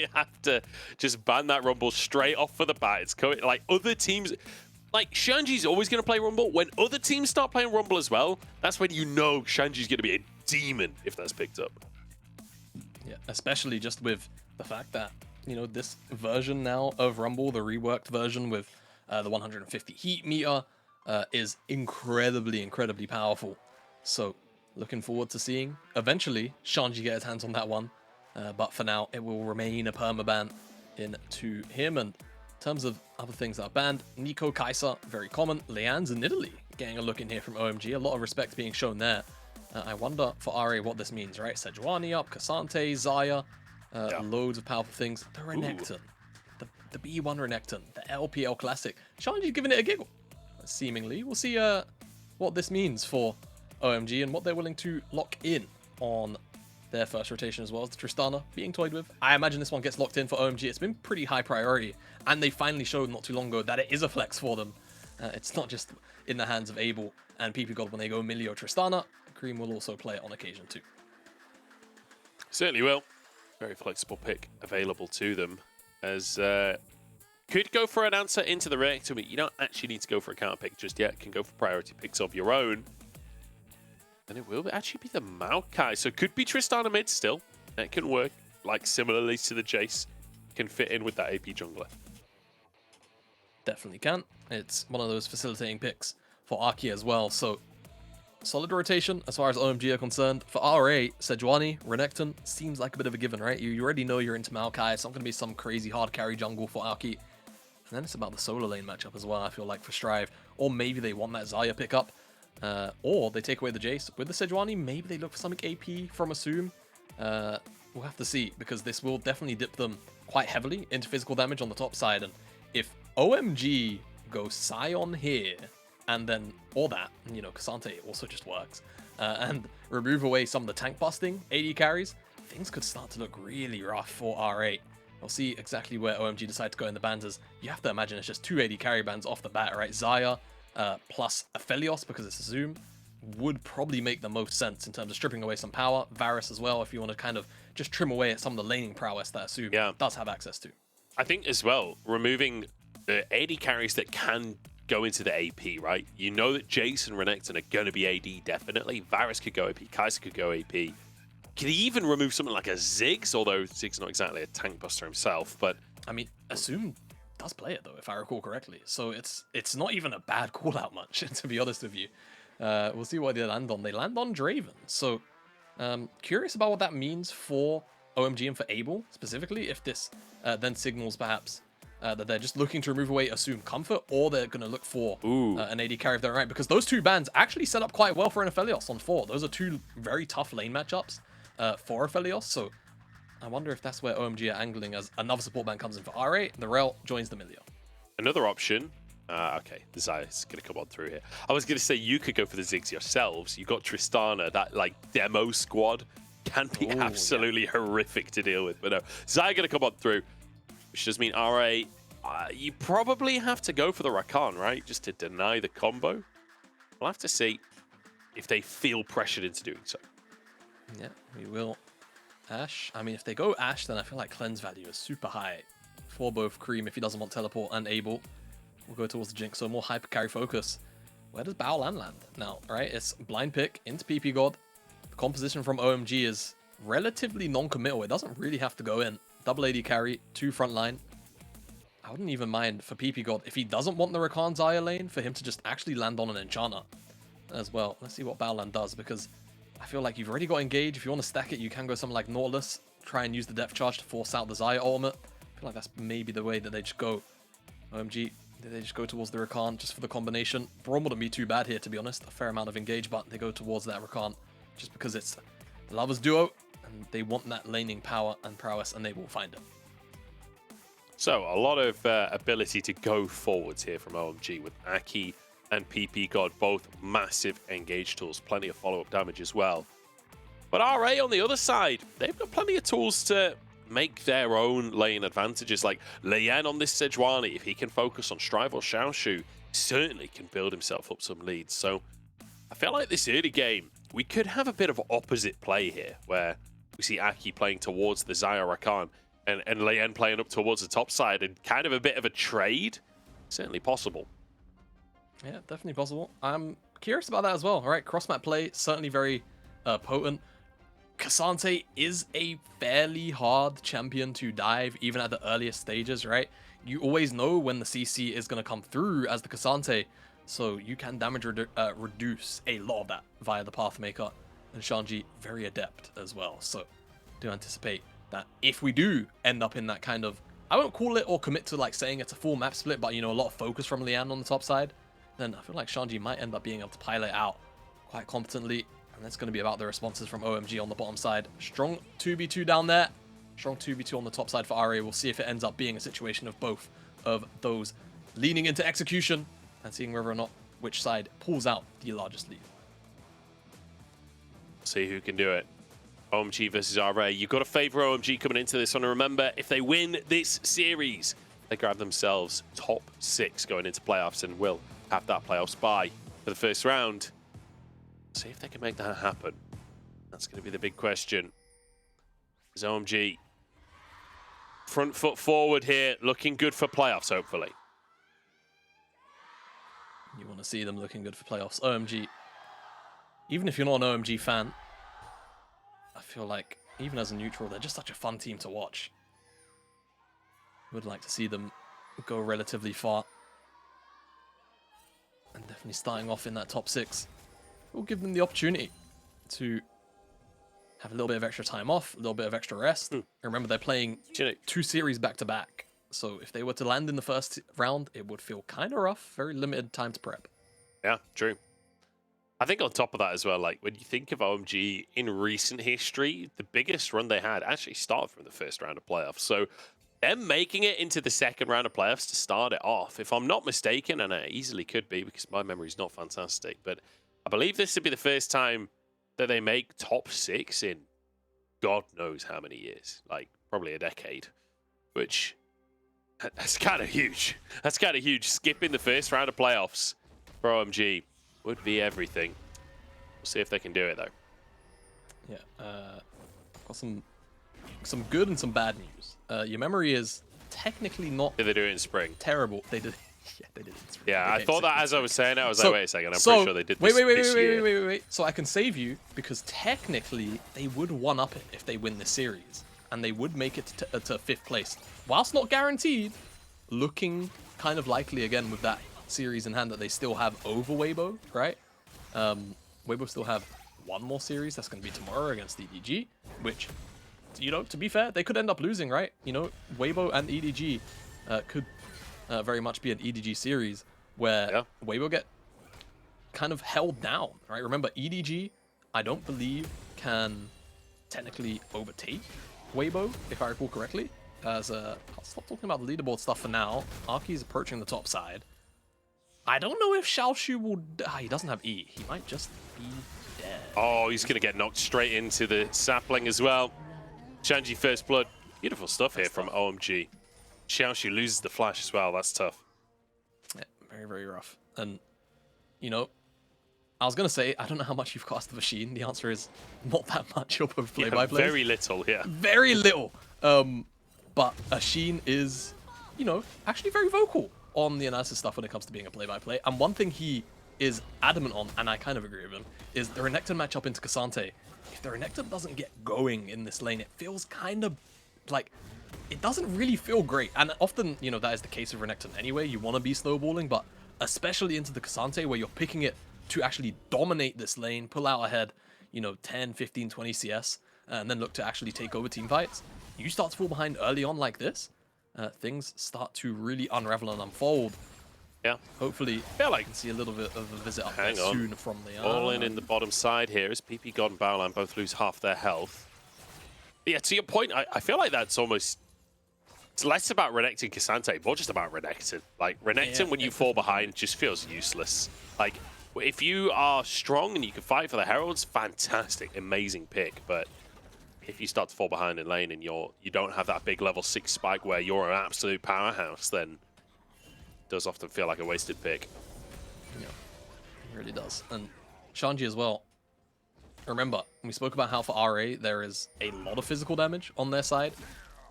they have to just ban that Rumble straight off for the bat. It's coming, like other teams, like Shanji's always going to play Rumble. When other teams start playing Rumble as well, that's when you know Shanji's going to be a demon if that's picked up. Yeah, especially just with the fact that, you know, this version now of Rumble, the reworked version with the 150 heat meter, is incredibly powerful. So looking forward to seeing eventually Shanji get his hands on that one. But for now, it will remain a permaban into him. And in terms of other things that are banned, Nico, Kai'Sa, very common. Lian's in Italy getting a look in here from OMG. A lot of respect being shown there. I wonder for RA what this means, right? Sejuani up, Cassante, Xayah, loads of powerful things. The Renekton, the B1 Renekton, the LPL Classic. Shanji's giving it a giggle, seemingly. We'll see what this means for OMG and what they're willing to lock in on their first rotation as well as the Tristana being toyed with. I imagine this one gets locked in for OMG. It's been pretty high priority, and they finally showed not too long ago that it is a flex for them. It's not just in the hands of Abel and PP God when they go Milio Tristana. Cream will also play it on occasion too. Certainly will. Very flexible pick available to them, as could go for an answer into the Renekton, but you don't actually need to go for a counter pick just yet. Can go for priority picks of your own. And it will actually be the Maokai, so it could be Tristana mid still. That can work, like similarly to the Jace. Can fit in with that AP jungler. Definitely can. It's one of those facilitating picks for Aki as well, so solid rotation as far as OMG are concerned. For RA, Sejuani, Renekton seems like a bit of a given, right? You already know you're into Maokai. It's not going to be some crazy hard carry jungle for Aki. And then it's about the solo lane matchup as well, I feel like, for Strive. Or maybe they want that Xayah pickup. Or they take away the Jace. With the Sejuani, maybe they look for something AP from Assume. We'll have to see, because this will definitely dip them quite heavily into physical damage on the top side. And if OMG go Sion here, and then all that, you know, Cassante also just works, and remove away some of the tank busting AD carries, things could start to look really rough for R8. We'll see exactly where OMG decide to go in the bans, as you have to imagine it's just 2 AD carry bans off the bat, right? Xayah plus Aphelios, because it's a Zoom, would probably make the most sense in terms of stripping away some power. Varus as well, if you want to kind of just trim away at some of the laning prowess that Assume does have access to. I think as well, removing the AD carries that can go into the AP, right? You know that Jace and Renekton are going to be AD, definitely. Varus could go AP, Kai'Sa could go AP. Could he even remove something like a Ziggs? Although Ziggs not exactly a tank buster himself, but... I mean, Assume does play it, though, if I recall correctly. So it's not even a bad call-out much, to be honest with you. We'll see what they land on. They land on Draven. So, curious about what that means for OMG and for Abel, specifically, if this then signals, perhaps, that they're just looking to remove away Assume Comfort, or they're going to look for an AD carry if they're right, because those two bans actually set up quite well for an Aphelios on 4. Those are two very tough lane matchups for Aphelios, so I wonder if that's where OMG are angling as another support ban comes in for RA. The Rel joins the Milio. Another option. Okay, the Xayah's going to come on through here. I was going to say you could go for the Ziggs yourselves. You got Tristana, that like demo squad can be absolutely horrific to deal with. But no, Xayah going to come on through, which does mean RA, you probably have to go for the Rakan, right? Just to deny the combo. We'll have to see if they feel pressured into doing so. Yeah, we will. Ashe. I mean, if they go Ashe, then I feel like cleanse value is super high for both Cream if he doesn't want teleport, and Abel. We'll go towards the Jinx, so more hyper carry focus. Where does Baolan land now, right? It's blind pick into PP God. The composition from OMG is relatively non-committal. It doesn't really have to go in. Double AD carry, 2 front line. I wouldn't even mind for PP God, if he doesn't want the Rakan Xayah lane, for him to just actually land on an Enchanter as well. Let's see what Baolan does, because I feel like you've already got Engage. If you want to stack it, you can go something like Nautilus, try and use the depth charge to force out the Xayah ultimate. I feel like that's maybe the way that they just go. OMG, they just go towards the Rakan just for the combination. Braum wouldn't be too bad here, to be honest. A fair amount of Engage, but they go towards that Rakan just because it's the Lovers duo, and they want that laning power and prowess, and they will find it. So, a lot of ability to go forwards here from OMG with Aki and PP God, both massive engage tools, plenty of follow-up damage as well. But RA on the other side, they've got plenty of tools to make their own lane advantages, like Lian on this Sejuani. If he can focus on Strive or Xiaoshu, certainly can build himself up some leads. So I feel like this early game, we could have a bit of opposite play here, where we see Aki playing towards the Xayah Rakan. and Leyen playing up towards the top side and kind of a bit of a trade. Certainly possible. Yeah, definitely possible. I'm curious about that as well. All right, cross-map play, certainly very potent. K'Sante is a fairly hard champion to dive, even at the earliest stages, right? You always know when the CC is going to come through as the K'Sante, so you can damage reduce a lot of that via the Pathmaker. And Shanji, very adept as well. So do anticipate that if we do end up in that kind of, I won't call it or commit to like saying it's a full map split, but you know, a lot of focus from Lian on the top side, then I feel like Shanji might end up being able to pilot out quite competently. And that's going to be about the responses from OMG on the bottom side. Strong 2v2 down there. Strong 2v2 on the top side for RA. We'll see if it ends up being a situation of both of those leaning into execution and seeing whether or not which side pulls out the largest lead. See who can do it. OMG versus RA. You've got to favor OMG coming into this one. And remember, if they win this series, they grab themselves top 6 going into playoffs and will have that playoff bye for the first round. See if they can make that happen. That's going to be the big question. Is OMG front foot forward here, looking good for playoffs, hopefully. You want to see them looking good for playoffs. OMG, even if you're not an OMG fan, I feel like, even as a neutral, they're just such a fun team to watch. Would like to see them go relatively far. And definitely starting off in that top 6 will give them the opportunity to have a little bit of extra time off, a little bit of extra rest. Remember, they're playing 2 series back-to-back. So if they were to land in the first round, it would feel kind of rough. Very limited time to prep. Yeah, true. I think on top of that as well, like when you think of OMG in recent history, the biggest run they had actually started from the first round of playoffs. So them making it into the second round of playoffs to start it off, if I'm not mistaken, and I easily could be because my memory's not fantastic, but I believe this would be the first time that they make top 6 in God knows how many years, like probably a decade, which that's kind of huge. That's kind of huge. Skipping the first round of playoffs for OMG would be everything. We'll see if they can do it though. Yeah, got some good and some bad news. Your memory is technically not. Did they do it in spring? Terrible. They did. Yeah, they did it in spring. Yeah, I thought that as I was saying it, I was like, wait a second, I'm so, pretty sure they did this this year. Wait. So I can save you because technically they would one-up it if they win this series. And they would make it to 5th place. Whilst not guaranteed, looking kind of likely again with that series in hand that they still have over Weibo, right? Weibo still have one more series. That's going to be tomorrow against EDG, which, you know, to be fair, they could end up losing, right? You know, Weibo and EDG could very much be an EDG series where Weibo get kind of held down, right? Remember, EDG, I don't believe, can technically overtake Weibo, if I recall correctly. As I'll stop talking about the leaderboard stuff for now. Arki's approaching the top side. I don't know if Xiaoshu will... he doesn't have E. He might just be dead. Oh, he's going to get knocked straight into the sapling as well. Shanji first blood. Beautiful stuff here from OMG. Xiaoshu loses the flash as well. That's tough. Yeah, very, very rough. And, you know, I was going to say, I don't know how much you've cast the machine. The answer is not that much. You're both play-by-play. Very little, yeah. Very little. But Ashin is, you know, actually very vocal on the analysis stuff when it comes to being a play-by-play. And one thing he is adamant on, and I kind of agree with him, is the Renekton matchup into K'Sante. If the Renekton doesn't get going in this lane, it feels kind of like... It doesn't really feel great. And often, you know, that is the case of Renekton anyway. You want to be snowballing, but especially into the K'Sante where you're picking it to actually dominate this lane, pull out ahead, you know, 10, 15, 20 CS, and then look to actually take over team fights. You start to fall behind early on like this, things start to really unravel and unfold. Yeah. Hopefully, I can see a little bit of a visit up there soon from the All in the bottom side here as PP God and Baolan both lose half their health. But yeah, to your point, I feel like that's almost... It's less about Renekton K'Sante, more just about Renekton. Like, Renekton, when you fall behind, just feels useless. Like, if you are strong and you can fight for the Heralds, fantastic, amazing pick. But if you start to fall behind in lane and you don't have that big level 6 spike where you're an absolute powerhouse, then it does often feel like a wasted pick. Yeah, it really does. And Shanji as well. Remember, we spoke about how for RA there is a lot of physical damage on their side.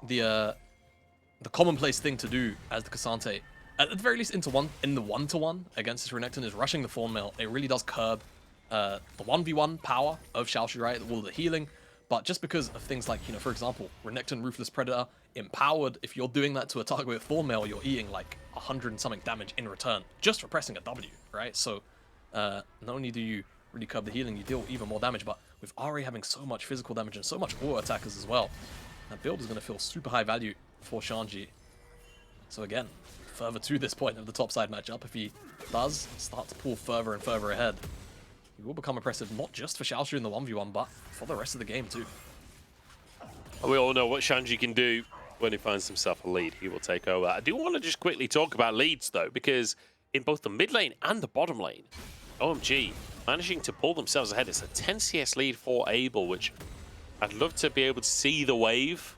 the commonplace thing to do as the Cassante, at the very least in the 1-to-1 against this Renekton, is rushing the Thorn Mail. It really does curb the 1v1 power of Xiaoshu, right? All the healing. But just because of things like, for example, Renekton Ruthless Predator, empowered, if you're doing that to a target with Thorn Mail, you're eating like 100 and something damage in return, just for pressing a W, right? So not only do you really curb the healing, you deal even more damage, but with Ari having so much physical damage and so much auto attackers as well, that build is going to feel super high value for Shanji. So again, further to this point of the topside matchup, if he does start to pull further and further ahead, he will become oppressive, not just for Xiaoshu in the 1v1, but for the rest of the game too. We all know what Shanji can do when he finds himself a lead. He will take over. I do want to just quickly talk about leads, though, because in both the mid lane and the bottom lane, OMG managing to pull themselves ahead. It's a 10 CS lead for Abel, which I'd love to be able to see the wave.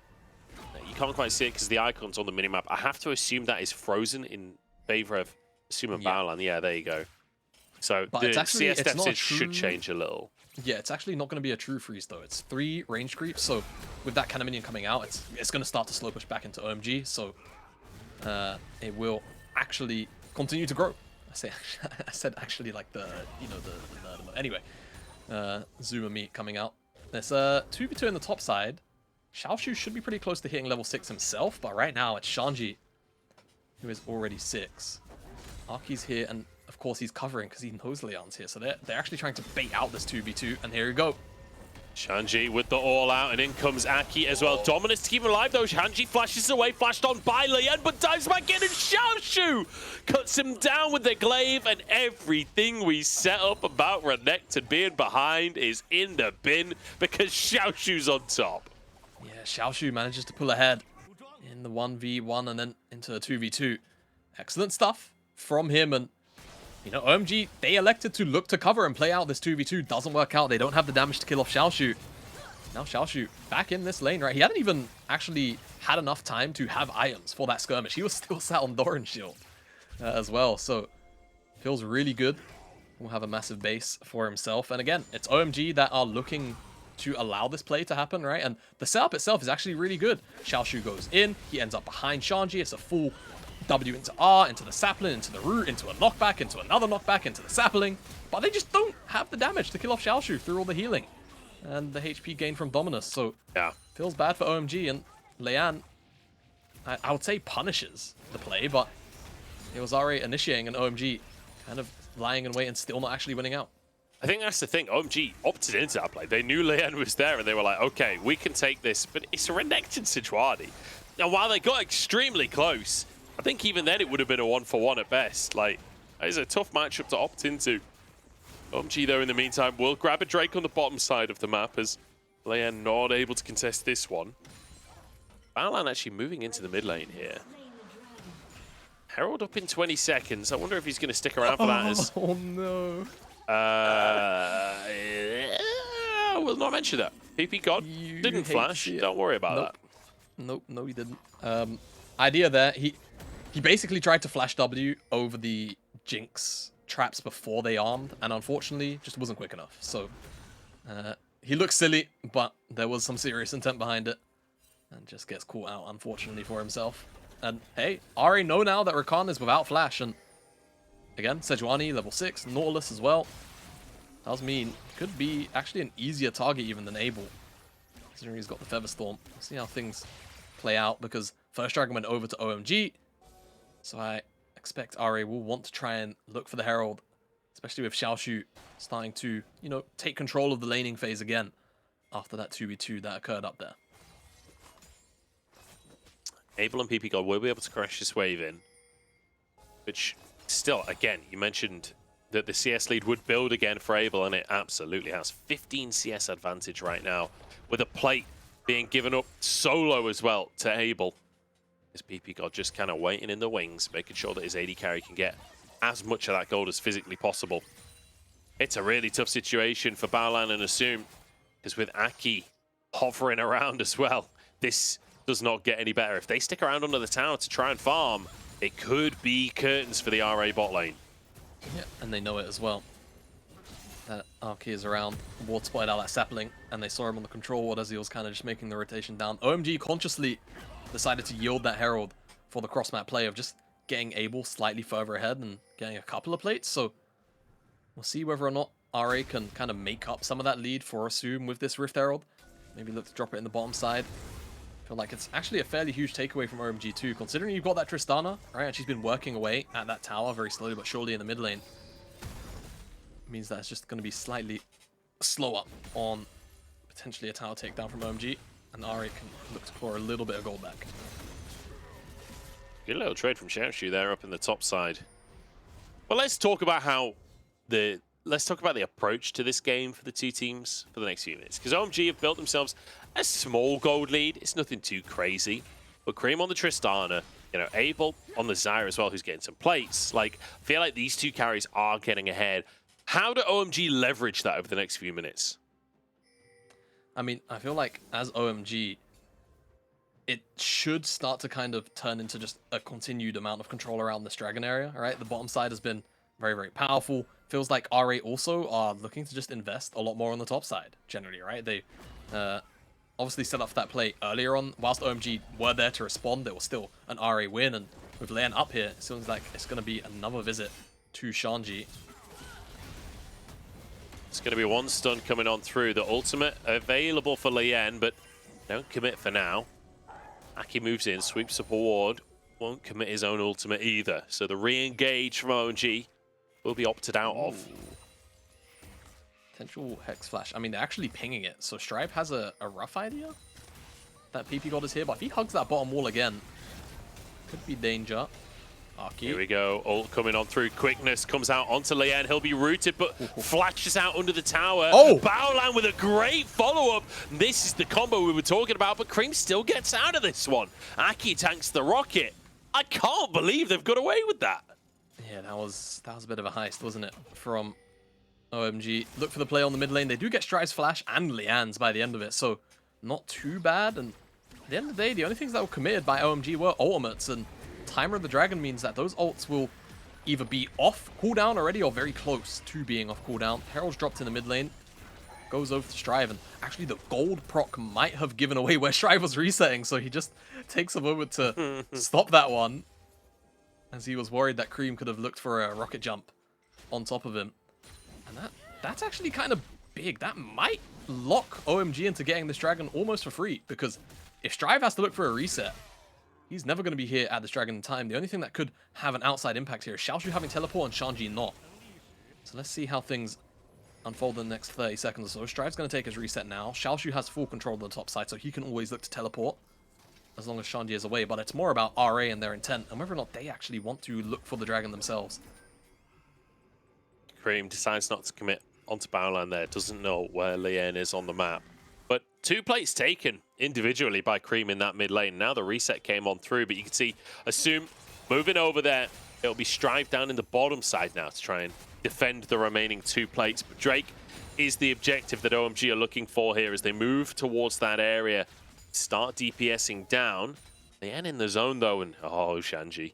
You can't quite see it because the icon's on the minimap. I have to assume that is frozen in favor of Asuma Baolan. Yeah, there you go. So but the CS deficit should change a little. Yeah, it's actually not going to be a true freeze, though. It's 3 range creeps, so with that Cannon Minion coming out, it's going to start to slow push back into OMG, so it will actually continue to grow. I said actually like the nerd. Anyway, Zuma Meat coming out. There's 2v2 in the top side. Xiaoshu should be pretty close to hitting level 6 himself, but right now it's Shanji, who is already 6. Aki's here, and of course he's covering because he knows Leon's here, so they're actually trying to bait out this 2v2, and here we go. Shanji with the all out, and in comes Aki as well. Dominus to keep him alive though. Shanji flashes away, flashed on by Leon, but dives back in, and Xiaoshu cuts him down with the glaive, and everything we set up about Renekton being behind is in the bin because Xiaoshu's on top. Yeah, Xiaoshu manages to pull ahead in the 1v1 and then into a 2v2. Excellent stuff from him, and OMG, they elected to look to cover and play out this 2v2. Doesn't work out. They don't have the damage to kill off Xiaoshu. Now Xiaoshu back in this lane, right? He hadn't even actually had enough time to have items for that skirmish. He was still sat on Doran's shield as well. So feels really good. Will have a massive base for himself. And again, it's OMG that are looking to allow this play to happen, right? And the setup itself is actually really good. Xiaoshu goes in. He ends up behind Shanji. It's a full W into R, into the sapling, into the root, into a knockback, into another knockback, into the sapling. But they just don't have the damage to kill off Xiaoshu through all the healing and the HP gain from Dominus. So yeah, feels bad for OMG, and Leanne, I would say, punishes the play, but it was already initiating, and OMG kind of lying in wait and still not actually winning out. I think that's the thing. OMG opted into that play. They knew Leon was there, and they were like, okay, we can take this. But it's a Renekton Sejuani. Now, while they got extremely close, I think even then it would have been a 1-for-1 at best. Like, that is a tough matchup to opt into. OMG, though, in the meantime, will grab a Drake on the bottom side of the map as Leon not able to contest this one. Baolan actually moving into the mid lane here. Herald up in 20 seconds. I wonder if he's going to stick around for that. Oh, no. I will not mention that. PP God didn't flash. Don't worry about that. Nope, no, he didn't. Idea there, he basically tried to flash W over the Jinx traps before they armed, and unfortunately just wasn't quick enough. So he looks silly, but there was some serious intent behind it, and just gets caught out, unfortunately, for himself. And hey, already know now that Rakan is without flash, and again, Sejuani level 6, Nautilus as well. Does mean could be actually an easier target even than Abel, considering he's got the Featherstorm. We'll see how things play out, because first Dragon went over to OMG, so I expect RA will want to try and look for the Herald, especially with Xiaoshu starting to, take control of the laning phase again after that 2v2 that occurred up there. Abel and PP God will be able to crash this wave in, which still, again, you mentioned that the CS lead would build again for Abel, and it absolutely has. 15 CS advantage right now, with a plate being given up solo as well to Abel. His PP God just kind of waiting in the wings, making sure that his AD carry can get as much of that gold as physically possible. It's a really tough situation for Baolan and Assume, because with Aki hovering around as well, this does not get any better. If they stick around under the tower to try and farm, it could be curtains for the RA bot lane. Yeah, and they know it as well. that Arky is around. Ward spotted out that sapling, and they saw him on the control ward as he was kind of just making the rotation down. OMG consciously decided to yield that Herald for the cross-map play of just getting Abel slightly further ahead and getting a couple of plates. So we'll see whether or not RA can kind of make up some of that lead for Assume with this Rift Herald. Maybe look to drop it in the bottom side. I feel like it's actually a fairly huge takeaway from OMG too, considering you've got that Tristana, right? And she's been working away at that tower very slowly but surely in the mid lane. Means that it's just going to be slightly slower on potentially a tower takedown from OMG, and RA can look to claw a little bit of gold back. Good little trade from Xiaoshu there up in the top side. Well, let's talk about the approach to this game for the two teams for the next few minutes. Because OMG have built themselves a small gold lead. It's nothing too crazy. But Cream on the Tristana, you know, Abel on the Zyra as well, who's getting some plates. Like, I feel like these two carries are getting ahead. How do OMG leverage that over the next few minutes? I mean, I feel like as OMG, it should start to kind of turn into just a continued amount of control around this dragon area, right? The bottom side has been very, very powerful. Feels like RA also are looking to just invest a lot more on the top side, generally, right? They obviously set up that play earlier on. Whilst OMG were there to respond, there was still an RA win, and with Lian up here, it seems like it's going to be another visit to Shanji. It's going to be one stun coming on through. The ultimate available for Lian, but don't commit for now. Aki moves in, sweeps up a ward. Won't commit his own ultimate either. So the re-engage from OMG will be opted out of. Potential Hex Flash. I mean, they're actually pinging it. So Stripe has a rough idea that PP God is here. But if he hugs that bottom wall again, could be danger. Aki. Here we go. Ult coming on through. Quickness comes out onto Lian. He'll be rooted, but flashes out under the tower. Oh! Baolan with a great follow-up. This is the combo we were talking about, but Cream still gets out of this one. Aki tanks the rocket. I can't believe they've got away with that. Yeah, that was a bit of a heist, wasn't it, from OMG. Look for the play on the mid lane. They do get Stride's flash and Lian's by the end of it, so not too bad. And at the end of the day, the only things that were committed by OMG were ultimates, and Timer of the Dragon means that those ults will either be off cooldown already or very close to being off cooldown. Herald's dropped in the mid lane, goes over to Strive, and actually the gold proc might have given away where Strive was resetting, so he just takes a moment to stop that one, as he was worried that Cream could have looked for a rocket jump on top of him. And that's actually kind of big. That might lock OMG into getting this dragon almost for free, because if Strive has to look for a reset, he's never going to be here at this dragon in time. The only thing that could have an outside impact here is Xiaoshu having teleport and Shanji not. So let's see how things unfold in the next 30 seconds or so. Strive's going to take his reset now. Xiaoshu has full control of the top side, so he can always look to teleport as long as Shanji is away. But it's more about RA and their intent, and whether or not they actually want to look for the dragon themselves. Cream decides not to commit onto Baolan there. Doesn't know where Lian is on the map. But 2 plates taken individually by Cream in that mid lane. Now the reset came on through, but you can see Assume moving over there. It'll be Strive down in the bottom side now to try and defend the remaining 2 plates. But Drake is the objective that OMG are looking for here as they move towards that area. Start DPSing down. Lian in the zone though, and oh, Shanji.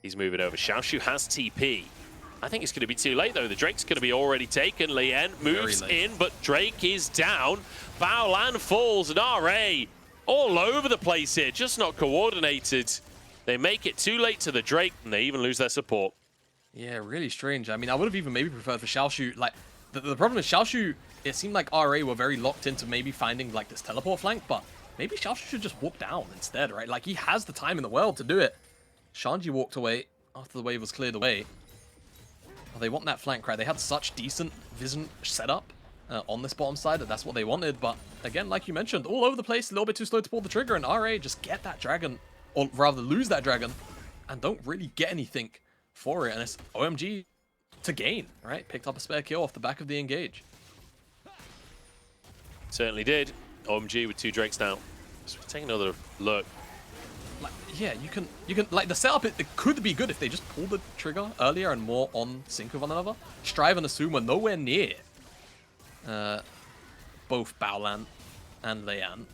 He's moving over. Xiaoshu has TP. I think it's going to be too late though. The Drake's going to be already taken. Lian moves in, but Drake is down. Baolan falls, and RA all over the place here, just not coordinated. They make it too late to the Drake, and they even lose their support. Yeah, really strange. I mean, I would have even maybe preferred for Xiaoshu. Like, the problem is Xiaoshu, it seemed like RA were very locked into maybe finding like this teleport flank, but maybe Xiaoshu should just walk down instead, right? Like, he has the time in the world to do it. Shanji walked away after the wave was cleared away. Well, they want that flank, right? They had such decent vision setup on this bottom side that's what they wanted. But again, like you mentioned, all over the place, a little bit too slow to pull the trigger, and RA just get that dragon, or rather lose that dragon, and don't really get anything for it. And it's OMG to gain, right? Picked up a spare kill off the back of the engage. Certainly did. OMG with 2 Drakes now. So take another look. Like, yeah, you can like the setup. It could be good if they just pull the trigger earlier and more on sync with one another. Strive and Assume were nowhere near both Baolan and Lian,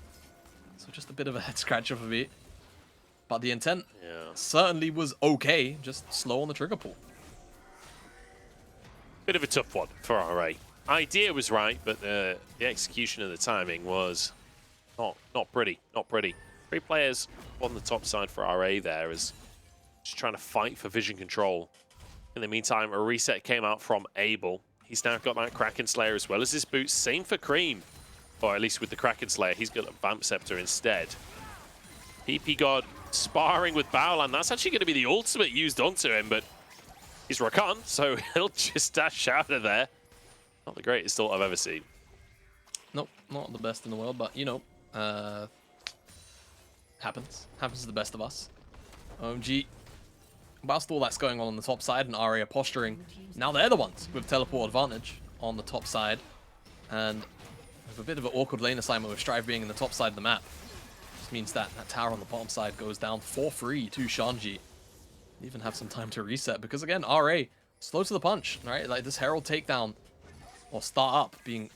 so just a bit of a head scratcher for me. But the intent certainly was okay, just slow on the trigger pull. Bit of a tough one for RA. idea was right, but the execution and the timing was not pretty. Not pretty. 3 players on the top side for RA there is just trying to fight for vision control. In the meantime, a reset came out from Abel. He's now got that Kraken Slayer as well as his boots. Same for Cream. Or at least with the Kraken Slayer, he's got a Vamp Scepter instead. PP God sparring with Baolan. That's actually going to be the ultimate used onto him, but he's Rakan, so he'll just dash out of there. Not the greatest ult I've ever seen. Nope, not the best in the world, but you know, happens. Happens to the best of us. OMG, whilst all that's going on the top side and RA are posturing, now they're the ones with teleport advantage on the top side. And with a bit of an awkward lane assignment with Strive being in the top side of the map, just means that that tower on the bottom side goes down for free to Shanji. Even have some time to reset because again, RA slow to the punch, right? Like this Herald takedown or start up being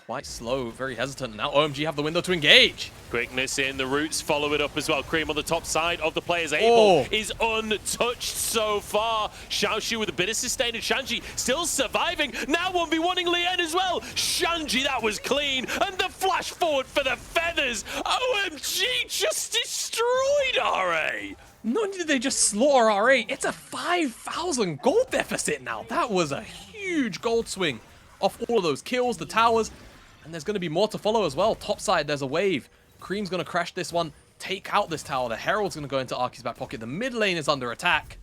quite slow, very hesitant. And now OMG have the window to engage. Quickness in, the roots follow it up as well. Cream on the top side of the players. Abel is untouched so far. Xiaoxu with a bit of sustain and Shanji still surviving. Now 1v1ing Lien as well. Shanji, that was clean. And the flash forward for the feathers. OMG just destroyed RA. Not only did they just slaughter RA, it's a 5,000 gold deficit now. That was a huge gold swing off all of those kills, the towers, and there's going to be more to follow as well. Top side, there's a wave. Cream's going to crash this one, take out this tower. The Herald's going to go into Arky's back pocket. The mid lane is under attack.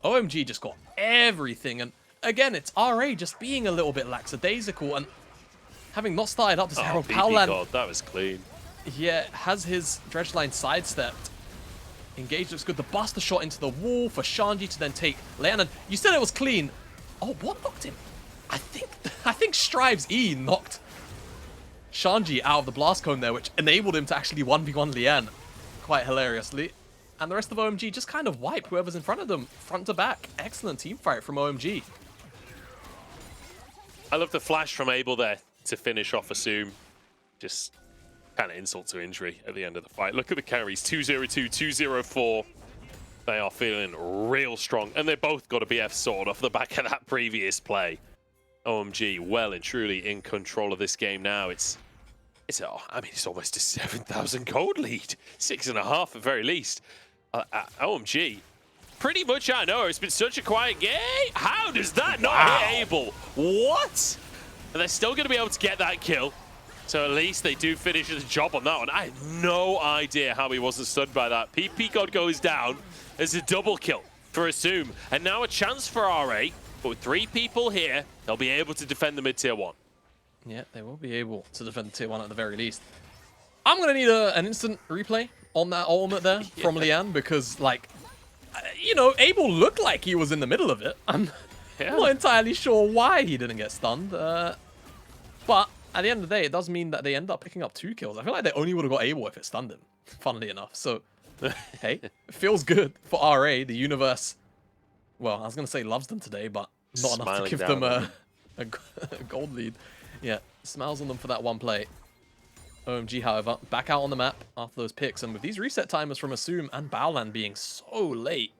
OMG just got everything, and again, it's RA just being a little bit lackadaisical, and having not started up this Herald, Paolan, God, that was clean. Yeah, has his dredge line sidestepped. Engage looks good. The buster shot into the wall for Shanji to then take Leon. You said it was clean. Oh, what knocked him? I think Strive's E knocked Shanji out of the blast cone there, which enabled him to actually 1v1 Leon quite hilariously. And the rest of OMG just kind of wipe whoever's in front of them, front to back. Excellent team fight from OMG. I love the flash from Abel there to finish off Assume. Just kind of insult to injury at the end of the fight. Look at the carries, 202, 204. They are feeling real strong, and they both got a BF sword off the back of that previous play. OMG well and truly in control of this game now. It's almost a 7,000 gold lead, 6.5 at very least. OMG, pretty much I know it's been such a quiet game. How does that not hit Abel? What? And they're still going to be able to get that kill. So at least they do finish the job on that one. I had no idea how he wasn't stunned by that. PP God goes down. There's a double kill for Assume. And now a chance for RA. But with 3 people here, they'll be able to defend the mid-tier 1. Yeah, they will be able to defend the tier 1 at the very least. I'm going to need an instant replay on that ultimate there from Leon because, like, you know, Abel looked like he was in the middle of it. I'm not entirely sure why he didn't get stunned. But at the end of the day, it does mean that they end up picking up 2 kills. I feel like they only would have got Abel if it stunned him, funnily enough. So, hey, it feels good for RA. The universe, well, I was going to say loves them today, but not enough to give them a gold lead. Yeah, smiles on them for that one play. OMG, however, back out on the map after those picks. And with these reset timers from Assume and Baolan being so late,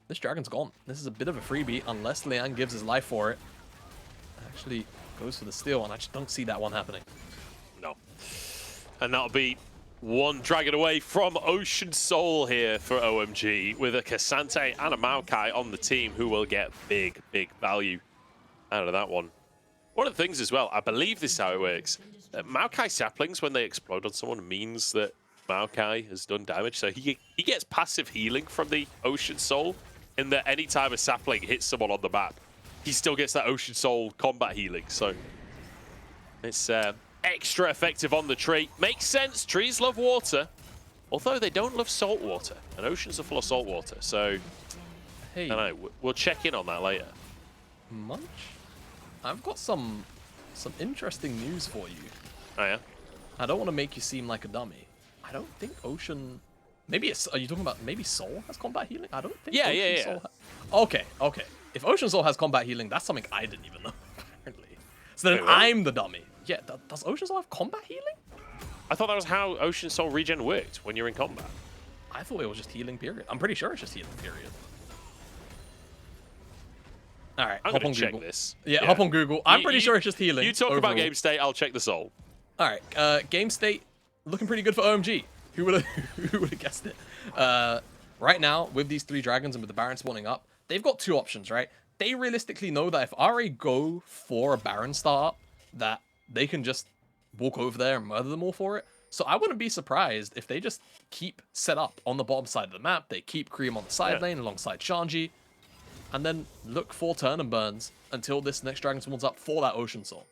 this dragon's gone. This is a bit of a freebie unless Leon gives his life for it. Actually goes for the steal, and I just don't see that one happening. No. And that'll be one dragon away from Ocean Soul here for OMG, with a Cassante and a Maokai on the team who will get big, big value out of that one. One of the things as well, I believe this is how it works. Maokai saplings, when they explode on someone, means that Maokai has done damage. So he gets passive healing from the Ocean Soul, in that any time a sapling hits someone on the map, he still gets that Ocean Soul combat healing. So it's extra effective on the tree. Makes sense, trees love water, although they don't love salt water. And oceans are full of salt water, so hey, I don't know, we'll check in on that later. Munch? I've got some interesting news for you. Oh yeah? I don't want to make you seem like a dummy. I don't think Ocean... Maybe it's... Are you talking about maybe Soul has combat healing? I don't think Ocean Soul Okay. If Ocean Soul has combat healing, that's something I didn't even know, apparently. So then I'm the dummy. Yeah, does Ocean Soul have combat healing? I thought that was how Ocean Soul regen worked when you're in combat. I thought it was just healing, period. I'm pretty sure it's just healing, period. All right, I'm hop going on to check Google. this. Yeah, hop on Google. I'm pretty sure it's just healing. You talk about overall. game state, I'll check the soul. All right, game state looking pretty good for OMG. Who would have guessed it? Right now, with these 3 dragons and with the Baron spawning up, they've got 2 options, right? They realistically know that if RA go for a Baron startup, that they can just walk over there and murder them all for it. So I wouldn't be surprised if they just keep set up on the bottom side of the map. They keep Cream on the side lane alongside Shanji, and then look for turn and burns until this next dragon spawns up for that Ocean Soul.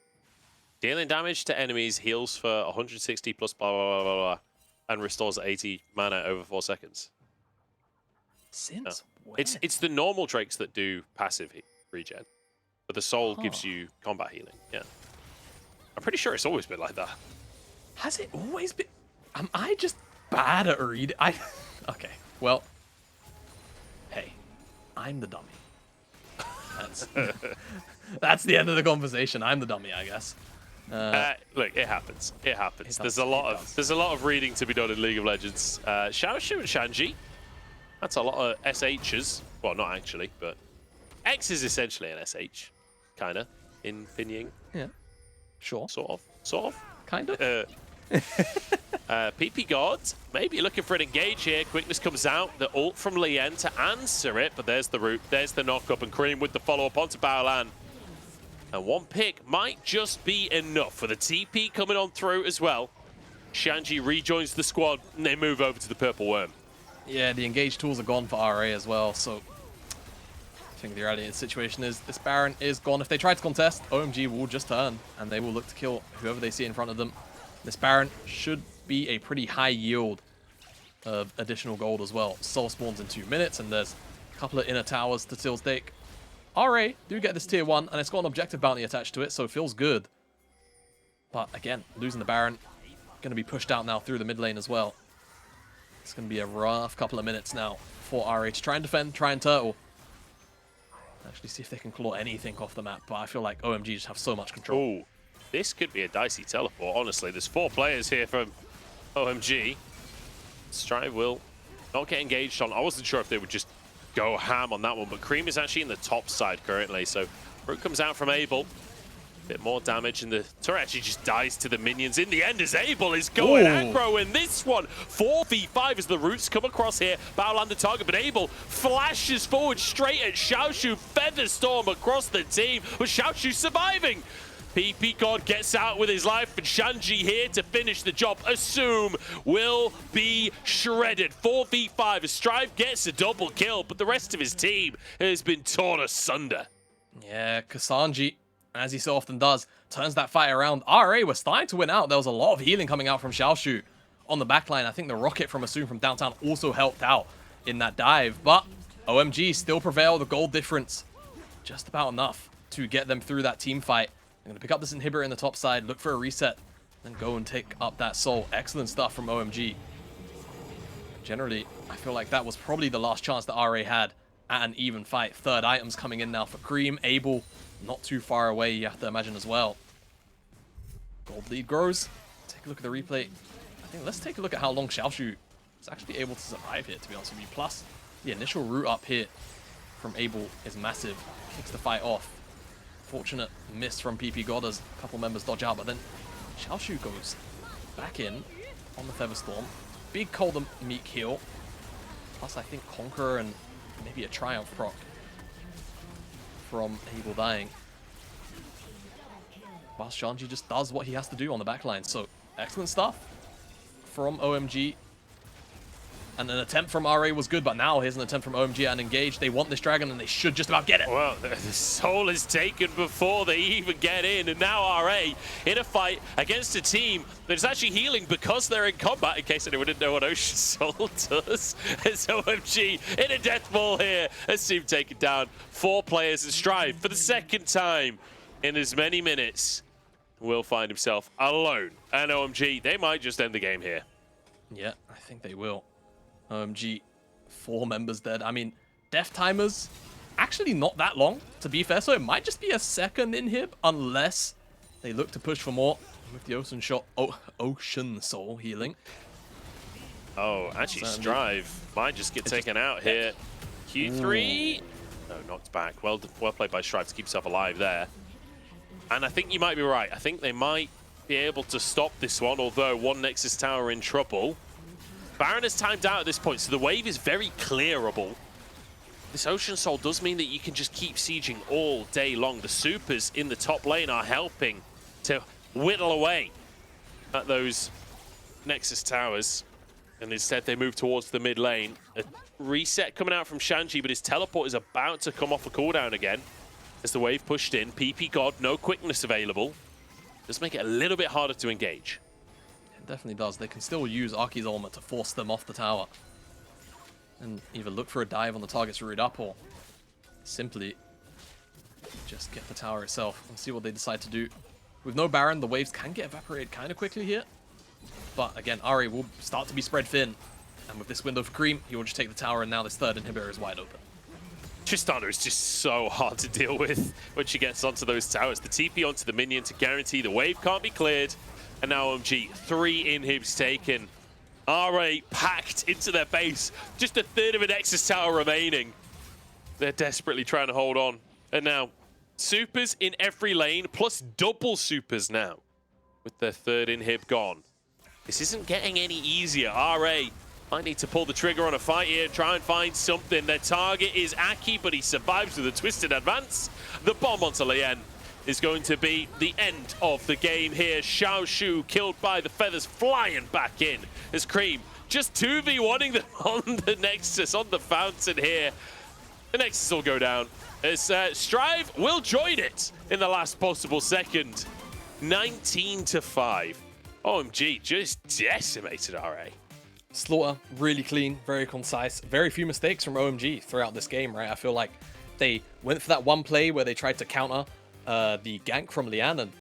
Dealing damage to enemies, heals for 160 plus blah, blah, blah, blah, blah, and restores 80 mana over 4 seconds. Since when? It's the normal Drakes that do passive regen, but the soul gives you combat healing. Yeah, I'm pretty sure it's always been like that. Has it always been? Am I just bad at reading? Okay, well, hey, I'm the dummy. That's the end of the conversation. I'm the dummy, I guess. Look, it happens. It happens. There's a lot of reading to be done in League of Legends. Xiaoshu and Shanji. That's a lot of SHs. Well, not actually, but X is essentially an SH, kind of, in Pinying. Yeah, sure. Sort of. Kind of. PP God, maybe looking for an engage here. Quickness comes out. The ult from Lien to answer it, but there's the root. There's the knock-up, and Cream with the follow-up onto Baolan. And 1 pick might just be enough for the TP coming on through as well. Shanji rejoins the squad, and they move over to the Purple Worm. Yeah, the engage tools are gone for RA as well, so I think the reality of the situation is this Baron is gone. If they try to contest, OMG will just turn, and they will look to kill whoever they see in front of them. This Baron should be a pretty high yield of additional gold as well. Soul spawns in 2 minutes, and there's a couple of inner towers to still stake. RA do get this tier 1, and it's got an objective bounty attached to it, so it feels good. But again, losing the Baron, going to be pushed out now through the mid lane as well. It's going to be a rough couple of minutes now for RA to try and defend, try and turtle. Actually see if they can claw anything off the map, but I feel like OMG just have so much control. Ooh, this could be a dicey teleport, honestly. There's 4 players here from OMG. Strive will not get engaged on. I wasn't sure if they would just go ham on that one, but Cream is actually in the top side currently, so Root comes out from Abel. Bit more damage, and the turret actually just dies to the minions in the end as Abel is going aggro in this one. 4v5 as the Roots come across here. Baolan the target, but Abel flashes forward straight at Xiaoshu. Featherstorm across the team, but Xiaoshu surviving. PP God gets out with his life, and Shanji here to finish the job. Assume will be shredded. 4v5 as Strive gets a double kill, but the rest of his team has been torn asunder. Yeah, Kasanji, as he so often does, turns that fight around. RA was starting to win out. There was a lot of healing coming out from Xiaoshu on the backline. I think the rocket from Assume from downtown also helped out in that dive. But OMG still prevail. The gold difference just about enough to get them through that team fight. I'm going to pick up this inhibitor in the top side, look for a reset, then go and take up that soul. Excellent stuff from OMG. Generally, I feel like that was probably the last chance that RA had at an even fight. Third items coming in now for Cream. Abel not too far away, you have to imagine as well. Gold lead grows. Take a look at the replay. I think let's take a look at how long Xiaoshu is actually able to survive here, to be honest with you. Plus, the initial root up here from Abel is massive. Kicks the fight off. Fortunate miss from PP God as a couple members dodge out, but then Xiaoshu goes back in on the Featherstorm. Big Cold and Meek heal. Plus, I think Conqueror and maybe a Triumph proc from Abel dying. Whilst Shanji just does what he has to do on the backline. So, excellent stuff from OMG. And an attempt from RA was good, but now here's an attempt from OMG and engage. They want this dragon, and they should just about get it. Well, the soul is taken before they even get in, and now RA in a fight against a team that is actually healing because they're in combat, in case anyone didn't know what Ocean Soul does. It's OMG in a death ball here. Assume taken down. 4 players in Strive for the 2nd time in as many minutes. Will find himself alone. And OMG, they might just end the game here. Yeah, I think they will. OMG, 4 members dead. I mean, death timers, actually not that long, to be fair, so it might just be a second inhib, unless they look to push for more with the Ocean Soul healing. Oh, actually, Strive might just get taken out here. Q3. No, knocked back. Well played by Strive to keep himself alive there. And I think you might be right. I think they might be able to stop this one, although one Nexus Tower in trouble. Baron is timed out at this point, so the wave is very clearable. This Ocean Soul does mean that you can just keep sieging all day long. The supers in the top lane are helping to whittle away at those Nexus Towers. And instead they move towards the mid lane. A reset coming out from Shanji, but his teleport is about to come off a cooldown again. As the wave pushed in, PP God, no quickness available. Does make it a little bit harder to engage. It definitely does. They can still use Aki's ultimate to force them off the tower. And either look for a dive on the target's root up or simply just get the tower itself and see what they decide to do. With no Baron, the waves can get evaporated kind of quickly here. But again, Ari will start to be spread thin. And with this window for Cream, he will just take the tower, and now this third inhibitor is wide open. Tristana is just so hard to deal with when she gets onto those towers. The TP onto the minion to guarantee the wave can't be cleared. And now OMG, 3 inhibs taken. RA packed into their base. Just a third of a Nexus Tower remaining. They're desperately trying to hold on. And now, supers in every lane, plus double supers now. With their third inhib gone. This isn't getting any easier. RA might need to pull the trigger on a fight here, try and find something. Their target is Aki, but he survives with a twisted advance. The bomb onto Lien is going to be the end of the game here. Xiao Shu killed by the feathers, flying back in as Cream just 2v1ing them on the Nexus, on the fountain here. The Nexus will go down as Strive will join it in the last possible second. 19-5. OMG just decimated RA. Slaughter, really clean, very concise. Very few mistakes from OMG throughout this game, right? I feel like they went for that one play where they tried to counter the gank from Lian, and